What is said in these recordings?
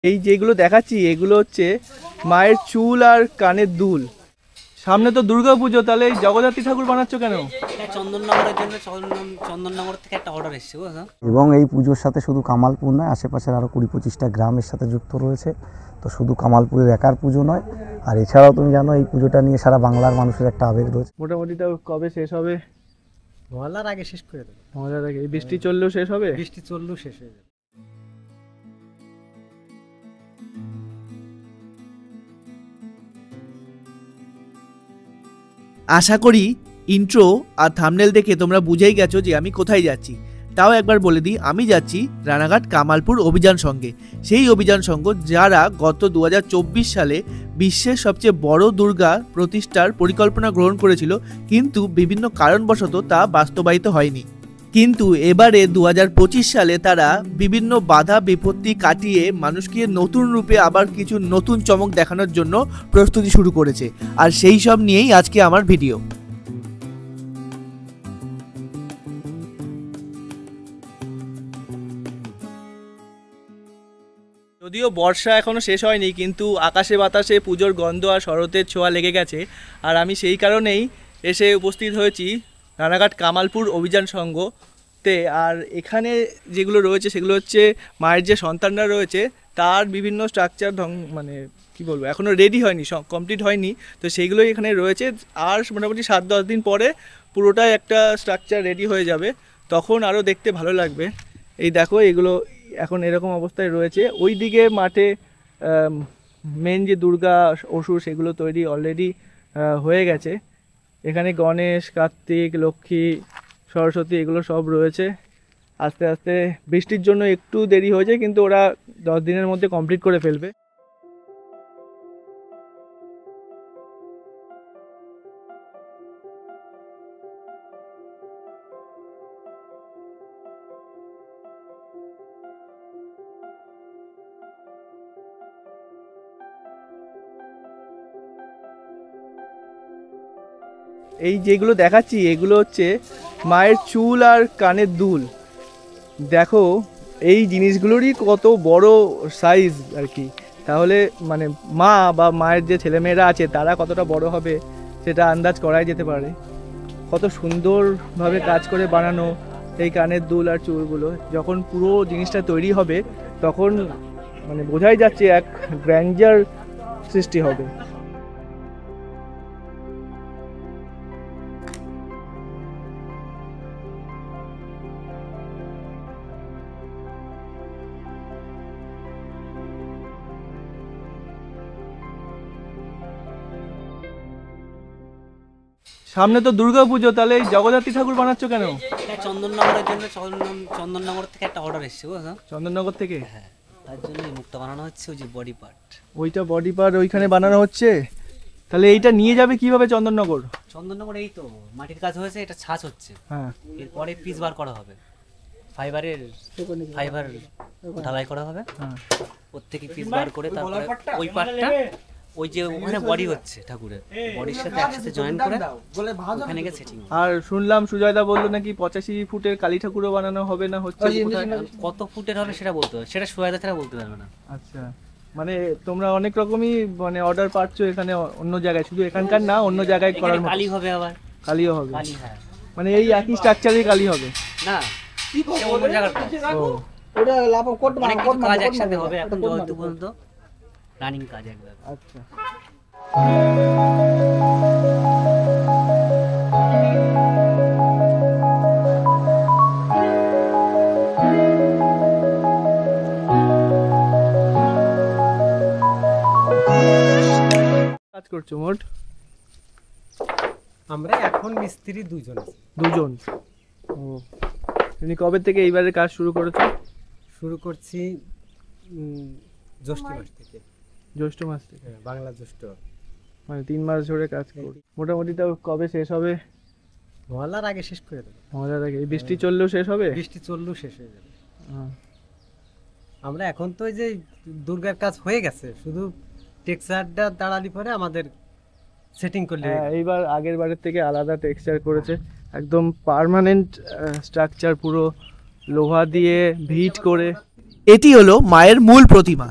এই যেগুলো দেখাচ্ছি এগুলো হচ্ছে মায়ের চুল আর কানের দুল। সামনে তো দুর্গা পুজো, তাহলে এই জগদ্ধাত্রী ঠাকুর বানাচ্ছ কেন? চন্দননগরের জন্য চন্দননগর থেকে একটা অর্ডার এসেছে বুঝছো। এবং এই পুজোর সাথে শুধু কামালপুর নয়, আশেপাশের আরও 20-25টা গ্রামের সাথে যুক্ত রয়েছে। তো শুধু কামালপুরের একার পুজো নয়, আর এছাড়াও তুমি জানো এই পুজোটা নিয়ে সারা বাংলার মানুষের একটা আবেগ রয়েছে। মোটামুটি তাও কবে শেষ হবে? মহলার আগে শেষ করে দেবো। মজার আগে? এই বৃষ্টি চললেও শেষ হবে? বৃষ্টি চললেও শেষ হয়ে যাবে। আশা করি ইন্ট্রো আর থাম্বনেল দেখে তোমরা বুঝেই গেছো যে আমি কোথায় যাচ্ছি। তাও একবার বলে দিই, আমি যাচ্ছি রানাঘাট কামালপুর অভিযান সংঘে। সেই অভিযান সংঘ যারা গত 2024 সালে বিশ্বের সবচেয়ে বড় দুর্গা প্রতিষ্ঠার পরিকল্পনা গ্রহণ করেছিল, কিন্তু বিভিন্ন কারণবশত তা বাস্তবায়িত হয়নি। কিন্তু এবারে 2025 সালে তারা বিভিন্ন বাধা বিপত্তি কাটিয়ে মানুষকে নতুন রূপে আবার কিছু নতুন চমক দেখানোর জন্য প্রস্তুতি শুরু করেছে। আর সেই সব নিয়েই আজকে আমার ভিডিও। যদিও বর্ষা এখনও শেষ হয়নি, কিন্তু আকাশে বাতাসে পুজোর গন্ধ আর শরতের ছোঁয়া লেগে গেছে। আর আমি সেই কারণেই এসে উপস্থিত হয়েছি রানাঘাট কামালপুর অভিযান সংঘতে। আর এখানে যেগুলো রয়েছে সেগুলো হচ্ছে মায়ের যে সন্তানরা রয়েছে তার বিভিন্ন স্ট্রাকচার মানে কি বলবো, এখনও রেডি হয়নি, কমপ্লিট হয়নি। তো সেইগুলোই এখানে রয়েছে। আর মোটামুটি 7-10 দিন পরে পুরোটাই একটা স্ট্রাকচার রেডি হয়ে যাবে, তখন আরও দেখতে ভালো লাগবে। এই দেখো এগুলো এখন এরকম অবস্থায় রয়েছে। ওই দিকে মাঠে মেন যে দুর্গা অসুর সেগুলো তৈরি অলরেডি হয়ে গেছে। এখানে গণেশ, কার্তিক, লক্ষ্মী, সরস্বতী এগুলো সব রয়েছে। আস্তে আস্তে বৃষ্টির জন্য একটু দেরি হয়েছে, কিন্তু ওরা 10 দিনের মধ্যে কমপ্লিট করে ফেলবে। এই যেগুলো দেখাচ্ছি এগুলো হচ্ছে মায়ের চুল আর কানের দুল। দেখো এই জিনিসগুলোরই কত বড় সাইজ আর কি। তাহলে মানে মা বা মায়ের যে ছেলেমেয়েরা আছে তারা কতটা বড় হবে সেটা আন্দাজ করাই যেতে পারে। কত সুন্দরভাবে কাজ করে বানানো এই কানের দুল আর চুলগুলো। যখন পুরো জিনিসটা তৈরি হবে তখন মানে বোঝাই যাচ্ছে এক গ্র্যান্ডার সৃষ্টি হবে। সামনে তো দুর্গা পুজো, তাহলে এই জগদ্ধাত্রী ঠাকুর বানাচ্ছ কেন? চন্দননগরের জন্য চন্দননগর থেকে একটা অর্ডার এসেছে বুঝছো। চন্দননগর থেকে? হ্যাঁ, তার জন্য এই মুখটা বানানো হচ্ছে। ওই যে বডি পার্ট, ওইটা বডি পার্ট ওইখানে বানানো হচ্ছে। তাহলে এইটা নিয়ে যাবে কিভাবে চন্দননগর? চন্দননগর এই তো মাটির কাজ হয়েছে, এটা ছাঁচ হচ্ছে। হ্যাঁ, এরপরে পিস বার করা হবে, ফাইবার ঢালাই করা হবে। হ্যাঁ, প্রত্যেকে পিস বার করে তারপরে ওই পার্টটা ওই যে ওখানে বডি হচ্ছে ঠাকুরের বডির সাথে একসাথে জয়েন করে ওখানে গিয়ে সেটিং। আর শুনলাম সুজয়দা বললো নাকি 85 ফুটের কালী ঠাকুরও বানানো হবে, না হচ্ছে? কত ফুটের হবে সেটা বলতে হবে, সেটা সুয়াদা ছাড়া বলতে পারবে না। আচ্ছা, মানে তোমরা অনেক রকমই মানে অর্ডার পাচ্ছ এখানে অন্য জায়গায়, শুধু এখানকার না অন্য জায়গায় করার মতো? কালি হবে, আবার কালিও হবে? কালি, হ্যাঁ। মানে এই একই স্ট্রাকচারে কালি হবে না, অন্য জায়গার কাজ। ও, ওটা অনেক কিছু কাজ একসাথে হবে এখন যতদূর পর্যন্ত রানিং কাজ একবার। আচ্ছা। কাজ করছো মোট? আমরা এখন মিস্ত্রি দুজন আছি। দুজন? ও, তুমি কবে থেকে এইবারে কাজ শুরু করেছো? শুরু করছি জ্যৈষ্ঠ মাস থেকে। জ্যৈষ্ঠ মাস থেকে? হ্যাঁ, বাংলা জ্যৈষ্ঠ। মানে 3 মাস ধরে কাজ করি। মোটামুটি তাও কবে শেষ হবে? মহলার আগে শেষ করে দেবো। মজার আগে? এই বৃষ্টি চললেও শেষ হবে? বৃষ্টি চললেও শেষ হয়ে যাবে। হ্যাঁ। আমরা এখন তো ওই যে দুর্গার কাজ হয়ে গেছে, শুধু টেক্সচারটা দাঁড়ালি পরে আমাদের সেটিং করলে। এইবার আগের বারের থেকে আলাদা টেক্সচার করেছে, একদম পার্মানেন্ট স্ট্রাকচার, পুরো লোহা দিয়ে ভিট করে। এটি হলো মায়ের মূল প্রতিমা।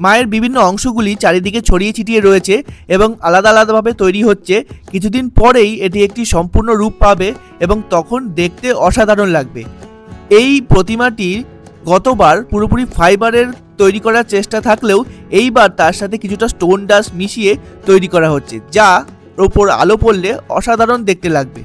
মায়ের বিভিন্ন অংশগুলি চারিদিকে ছড়িয়ে ছিটিয়ে রয়েছে এবং আলাদা আলাদাভাবে তৈরি হচ্ছে। কিছুদিন পরেই এটি একটি সম্পূর্ণ রূপ পাবে এবং তখন দেখতে অসাধারণ লাগবে। এই প্রতিমাটি গতবার পুরোপুরি ফাইবারের তৈরি করার চেষ্টা থাকলেও এইবার তার সাথে কিছুটা স্টোন ডাস্ট মিশিয়ে তৈরি করা হচ্ছে, যা ওপর আলো পড়লে অসাধারণ দেখতে লাগবে।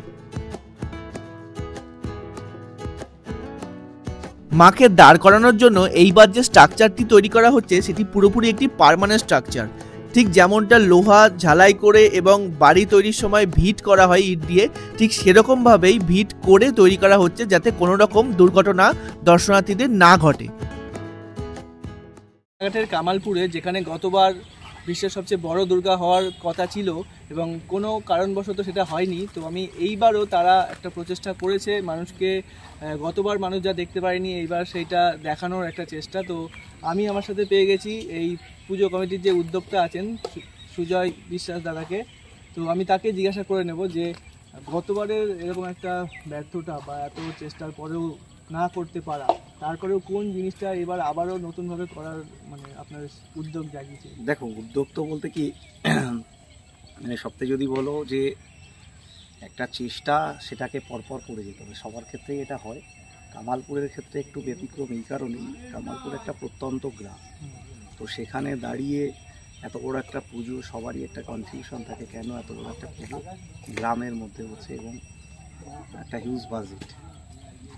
মাকে দাঁড় করানোর জন্য এইবার যে স্ট্রাকচারটি তৈরি করা হচ্ছে সেটি পুরোপুরি একটি পার্মানেন্ট স্ট্রাকচার। ঠিক যেমনটা লোহা ঝালাই করে এবং বাড়ি তৈরির সময় ভিট করা হয় ইট দিয়ে, ঠিক সেরকমভাবেই ভিট করে তৈরি করা হচ্ছে যাতে কোনো রকম দুর্ঘটনা দর্শনার্থীদের না ঘটে। রানাঘাটের কামালপুরে, যেখানে গতবার বিশ্বের সবচেয়ে বড় দুর্গা হওয়ার কথা ছিল এবং কোনো কারণবশত সেটা হয়নি, তো আমি এইবারও তারা একটা প্রচেষ্টা করেছে মানুষকে, গতবার মানুষ যা দেখতে পারেনি এইবার সেইটা দেখানোর একটা চেষ্টা। তো আমি আমার সাথে পেয়ে গেছি এই পুজো কমিটির যে উদ্যোক্তা আছেন সুজয় বিশ্বাস দাদাকে। তো আমি তাকে জিজ্ঞাসা করে নেব যে গতবারের এরকম একটা ব্যর্থতা বা এত চেষ্টার পরেও না করতে পারা, তারপরেও কোন জিনিসটা এবার আবারও নতুনভাবে করার মানে আপনার উদ্যোগ জাগিয়েছে? দেখো, উদ্যোগ তো বলতে কি, মানে সবথেকে যদি বলো যে একটা চেষ্টা, সেটাকে পরপর করে যেতে হবে। সবার ক্ষেত্রেই এটা হয়, কামালপুরের ক্ষেত্রে একটু ব্যতিক্রম এই কারণেই, কামালপুর একটা প্রত্যন্ত গ্রাম। তো সেখানে দাঁড়িয়ে এত বড় একটা পুজো, সবারই একটা কনফিউশন থাকে কেন এত বড় একটা পুজো গ্রামের মধ্যে হচ্ছে এবং একটা হিউজ বাজেট।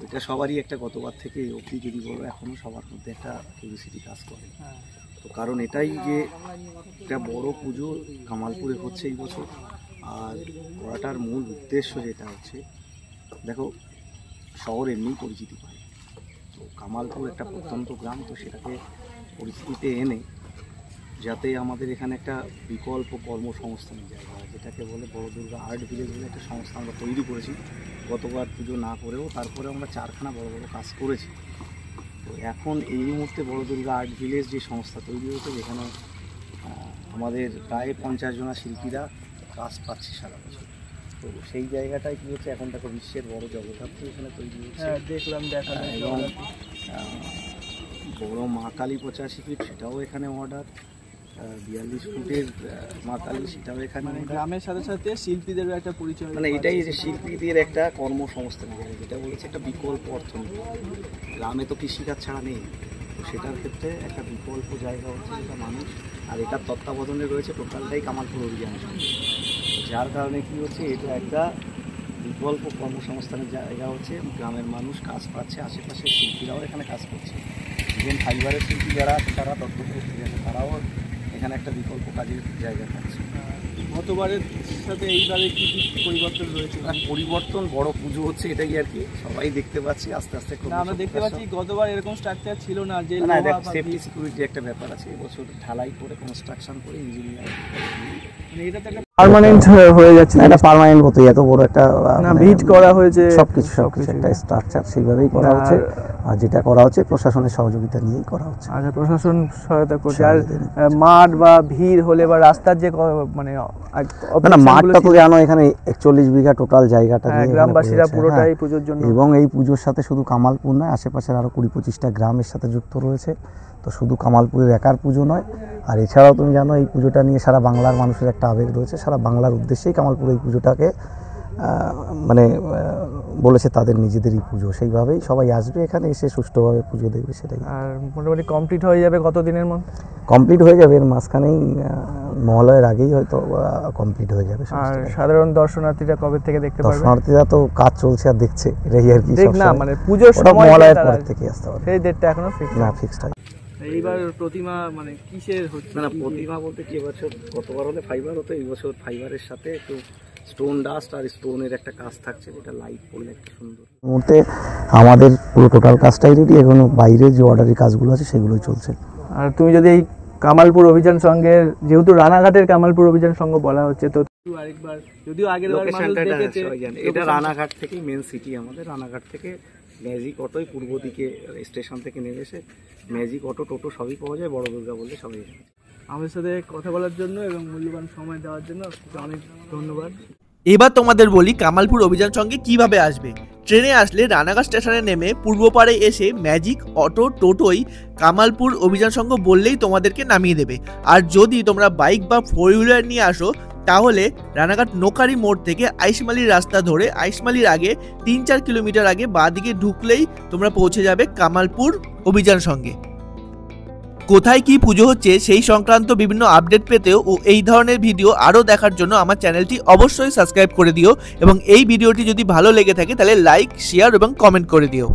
এটা সবারই একটা গতবার থেকে অবধি যদি বলো এখনও সবার মধ্যে একটা কিউরিওসিটি কাজ করে। তো কারণ এটাই যে একটা বড় পুজো কামালপুরে হচ্ছে এই বছর, আর করাটার মূল উদ্দেশ্য যেটা হচ্ছে, দেখো শহর এমনি পরিচিতি পায়, তো কামালপুর একটা প্রত্যন্ত গ্রাম, তো সেটাকে পরিস্থিতিতে এনে যাতে আমাদের এখানে একটা বিকল্প কর্মসংস্থানের জায়গা হয়, যেটাকে বলে বড় দুর্গা আর্ট ভিলেজ বলে একটা সংস্থা আমরা তৈরি করেছি। গতবার পুজো না করেও তারপরে আমরা 4খানা বড় বড় কাজ করেছি। তো এখন এই মুহূর্তে বড় দুর্গা আর্ট ভিলেজ যে সংস্থা তৈরি হয়েছে, যেখানে আমাদের প্রায় 50 জনা শিল্পীরা কাজ পাচ্ছে সারা বছর। তো সেই জায়গাটায় কী হচ্ছে, এখন দেখো বিশ্বের বড় জগদ্ধাত্রী এখানে তৈরি হচ্ছে। দেখলাম এবং বড় মা কালী 85 ফিট, সেটাও এখানে অর্ডার। 42 ফুটের মা কালী, সেটাও এখানে। গ্রামের সাথে সাথে শিল্পীদেরও একটা পরিচয়, মানে এটাই যে শিল্পীদের একটা কর্মসংস্থান, যেটা বলেছে একটা বিকল্প অর্থনীতি। গ্রামে তো কৃষিকাজ ছাড়া নেই, তো সেটার ক্ষেত্রে একটা বিকল্প জায়গা হচ্ছে যেটা মানুষ, আর এটার তত্ত্বাবধানে রয়েছে টোটালটাই কামালপুর অভিযানের সঙ্গে। যার কারণে কী হচ্ছে, এটা একটা বিকল্প কর্মসংস্থানের জায়গা হচ্ছে, গ্রামের মানুষ কাজ পাচ্ছে, আশেপাশের শিল্পীরাও এখানে কাজ করছে। ইভেন ফাইবারের শিল্পী যারা আছে তারা তত্ত্বপ্রস্তুতি আছে, তারাও এখানে একটা বিকল্প কাজের জায়গা পাচ্ছে। গতবারের সাথে এইবারে কি কি পরিবর্তন রয়েছে? পরিবর্তন, বড় পুজো হচ্ছে এটাই আর কি, সবাই দেখতে পাচ্ছি আস্তে আস্তে। আমরা দেখতে পাচ্ছি গতবার এরকম স্ট্রাকচার ছিল না, যে সেফটি সিকিউরিটি একটা ব্যাপার আছে। এবছর ঢালাই করে কনস্ট্রাকশন করে ইঞ্জিনিয়ার, মানে এটা তো একটা পার্মানেন্ট হয়ে যাচ্ছে, এটা পার্মানেন্ট মতোই, এত বড় একটা না ভিট করা হয়েছে, সবকিছু একটা স্ট্রাকচার সেইভাবেই করা হচ্ছে। আর যেটা করা হচ্ছে প্রশাসনের সহযোগিতা নিয়েই করা হচ্ছে। আচ্ছা, প্রশাসন সহায়তা করছে। আর মাঠ বা ভিড় হলে বা রাস্তার যে মানে না, মাঠটা তো জানো এখানে 41 বিঘা টোটাল জায়গাটা নিয়ে গ্রামবাসীরা পুরোটাই পুজোর জন্য, এবং এই পুজোর সাথে শুধু কামালপুর নয়, আশেপাশের আরও 20-25টা গ্রামের সাথে যুক্ত রয়েছে। তো শুধু কামালপুরের একার পুজো নয়, আর এছাড়াও তুমি জানো এই পুজোটা নিয়ে সারা বাংলার মানুষের একটা আবেগ রয়েছে। সারা বাংলার উদ্দেশ্যেই কামালপুর এই পুজোটাকে মানে বলেছে তাদের নিজেদেরই পুজো, সেইভাবেই সবাই আসবে এখানে, এসে সুষ্ঠুভাবে পুজো দেখবে, সেটাই। আর মোটামুটি কমপ্লিট হয়ে যাবে কত দিনের মধ্যে? কমপ্লিট হয়ে যাবে এর মাঝখানেই, মহালয়ের আগেই হয়তো কমপ্লিট হয়ে যাবে। আর সাধারণ দর্শনার্থীরা কবে থেকে দেখতে পারবে? দর্শনার্থীরা তো কাজ চলছে আর দেখছে, এটাই আর কি। দেখ না, মানে পুজোর সময় মহালয়ের পর থেকে আসতে পারবে, সেই ডেটটা এখনো ফিক্স না, ফিক্সড হয়। এইবার প্রতিমা মানে কিসের হচ্ছে? না, প্রতিমা বলতে কি, এবছর গতবার হলে ফাইবার হতো, এই বছর ফাইবারের সাথে একটু স্টোন ডাস্ট আর স্টোনের একটা কাজ থাকছে, যেটা লাইট পড়লে একটা সুন্দর। মুহূর্তে আমাদের পুরো টোটাল কাজটাই রেডি, এখনো বাইরে যে অর্ডারি কাজগুলো আছে সেগুলোই চলছে। আর তুমি যদি এই কামালপুর অভিযান সংঘের, যেহেতু রানাঘাটের কামালপুর অভিযান সংঘ বলা হচ্ছে, তো আরেকবার, যদিও আগের বার মানুষ দেখেছে, এটা রানাঘাট থেকেই মেন সিটি আমাদের। রানাঘাট থেকে ম্যাজিক অটোই পূর্ব দিকে স্টেশন থেকে নেমে এসে ম্যাজিক অটো, টোটো সবই পাওয়া যায়, বড় দুর্গা বললে সবাই। আমাদের সাথে কথা বলার জন্য এবং মূল্যবান সময় দেওয়ার জন্য আপনাকে অনেক ধন্যবাদ। এবার তোমাদের বলি কামালপুর অভিযান সঙ্গে কিভাবে আসবে। ট্রেনে আসলে রানাঘাট স্টেশনে নেমে পূর্বপাড়ে এসে ম্যাজিক, অটো, টোটোই কামালপুর অভিযান সংঘ বললেই তোমাদেরকে নামিয়ে দেবে। আর যদি তোমরা বাইক বা 4 হুইলার নিয়ে আসো তাহলে রানাঘাট নোকারি মোড় থেকে আইসমালির রাস্তা ধরে আইসমালির আগে 3-4 কিলোমিটার আগে বাঁদিকে ঢুকলেই তোমরা পৌঁছে যাবে কামালপুর অভিযান সঙ্গে। কোথায় কি পুজো হচ্ছে সেই সংক্রান্ত বিভিন্ন আপডেট পেতেও ও এই ধরনের ভিডিও আরও দেখার জন্য আমার চ্যানেলটি অবশ্যই সাবস্ক্রাইব করে দিও এবং এই ভিডিওটি যদি ভালো লেগে থাকে তাহলে লাইক, শেয়ার এবং কমেন্ট করে দিও।